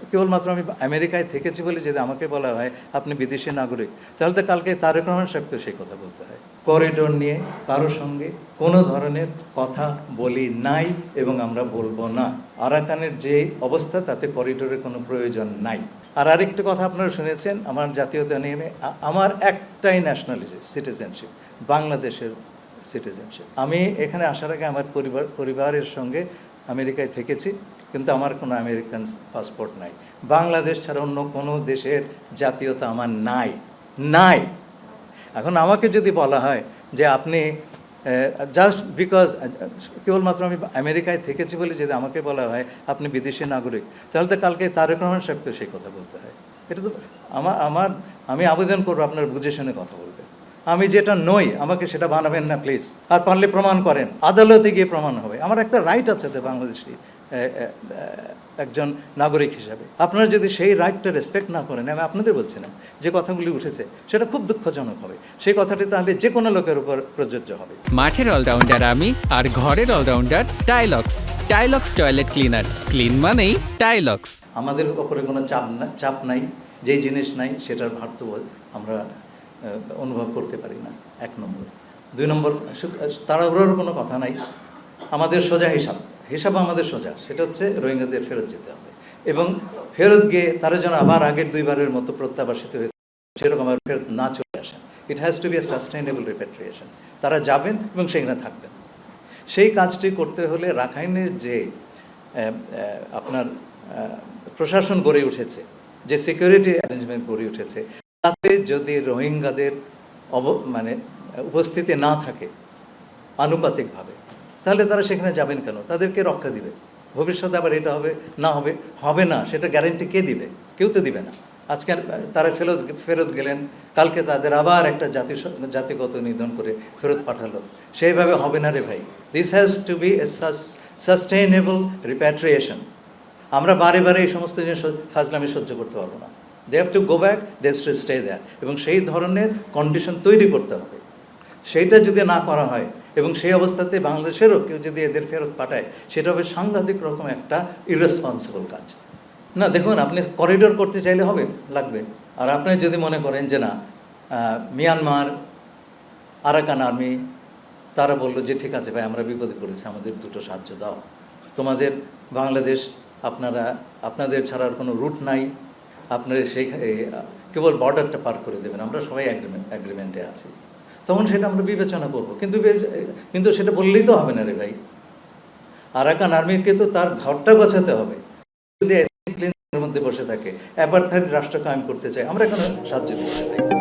কেবলমাত্র আমি আমেরিকায় থেকেছি বলে যদি আমাকে বলা হয় আপনি বিদেশি নাগরিক, তাহলে তো কালকে তারেক রহমান সাহেবকে সেই কথা বলতে হয়। করিডোর নিয়ে কারোর সঙ্গে কোনো ধরনের কথা বলি নাই এবং আমরা বলবো না। আরাকানের যে অবস্থা তাতে করিডোরের কোনো প্রয়োজন নাই। আর আরেকটা কথা আপনারা শুনেছেন, আমার জাতীয়তা নিয়ে আমার একটাই ন্যাশনালিটি সিটিজেনশিপ, বাংলাদেশের সিটিজেনশিপ। আমি এখানে আসার আগে আমার পরিবারের সঙ্গে আমেরিকায় থেকেছি, কিন্তু আমার কোনো আমেরিকান পাসপোর্ট নাই। বাংলাদেশ ছাড়া অন্য কোনো দেশের জাতীয়তা আমার নাই। এখন আমাকে যদি বলা হয় যে আপনি জাস্ট বিকজ কেবলমাত্র আমি আমেরিকায় থেকেছি বলে যদি আমাকে বলা হয় আপনি বিদেশি নাগরিক, তাহলে তো কালকে তারেক রহমান সাহেবকে সেই কথা বলতে হয়। এটা তো আমি আবেদন করবো আপনার বুঝে শুনে কথা বলবেন। আমি যেটা নই আমাকে সেটা বানাবেন না প্লিজ। আর পারলে প্রমাণ করেন, আদালতে গিয়ে প্রমাণ হবে। আমার একটা রাইট আছে তো বাংলাদেশি একজন নাগরিক হিসাবে। আপনারা যদি সেই রাইটটা রেসপেক্ট না করেন, আমি আপনাদের বলছি না, যে কথাগুলি উঠেছে সেটা খুব দুঃখজনক হবে। সেই কথাটি তাহলে যে কোনো লোকের উপর প্রযোজ্য হবে। মাঠের অলরাউন্ডার আমি, আর ঘরের allrounder Tylox. Tylox toilet cleaner, clean মানেই টাইলক্স। আমাদের উপরে কোনো চাপ নাই, যেই জিনিস নাই সেটার ভারত আমরা অনুভব করতে পারি না, 1 নম্বর। 2 নম্বর, তাড়াহুড়োর কোনো কথা নাই। আমাদের সোজা হিসাব আমাদের সোজা, সেটা হচ্ছে রোহিঙ্গাদের ফেরত যেতে হবে এবং ফেরত গিয়ে তারা যেন আবার আগের 2বারের মতো প্রত্যাবাসিত হয়েছে সেরকম আবার ফেরত না চলে আসেন। It has to be a sustainable repatriation. তারা যাবেন এবং সেখানে থাকবেন। সেই কাজটি করতে হলে রাখাইনের যে আপনার প্রশাসন গড়ে উঠেছে, যে সিকিউরিটি অ্যারেঞ্জমেন্ট গড়ে উঠেছে, তাতে যদি রোহিঙ্গাদের উপস্থিতি না থাকে আনুপাতিকভাবে, তাহলে তারা সেখানে যাবেন কেন? তাদেরকে রক্ষা দিবে। ভবিষ্যতে আবার এটা হবে না সেটা গ্যারেন্টি কে দিবে? কেউ তো দিবে না। আজকে তারা ফেরত গেলেন, কালকে তাদের আবার একটা জাতিগত নিধন করে ফেরত পাঠালো। সেইভাবে হবে না রে ভাই। This has to be a sustainable repatriation. আমরা বারে এই সমস্ত জিনিস ফাজলামি সহ্য করতে পারবো না। They have to go back, they have to stay there, এবং সেই ধরনের কন্ডিশন তৈরি করতে হবে। সেইটা যদি না করা হয় এবং সেই অবস্থাতে বাংলাদেশেরও কেউ যদি এদের ফেরত পাঠায়, সেটা হবে সাংঘাতিক রকম একটা ইররেসপন্সিবল কাজ। না, দেখুন, আপনি করিডোর করতে চাইলে লাগবে। আর আপনি যদি মনে করেন যে না, মিয়ানমার আরাকান আর্মি তারা বললো যে ঠিক আছে ভাই, আমরা বিপদে পড়েছি, আমাদের দুটো সাহায্য দাও। তোমাদের বাংলাদেশ আপনাদের ছাড়ার কোনো রুট নাই, আপনারা কেবল বর্ডারটা পার করে দেবেন, আমরা সবাই অ্যাগ্রিমেন্টে আছি। তখন সেটা আমরা বিবেচনা করবো, কিন্তু সেটা বললেই তো হবে না রে ভাই। আরাকান আর্মিকে তো তার ঘরটা গোছাতে হবে। যদি মধ্যে বসে থাকে, অ্যাপারথাইড রাষ্ট্র কায়েম করতে চায়, আমরা এখানে সাহায্য দিতে চাই।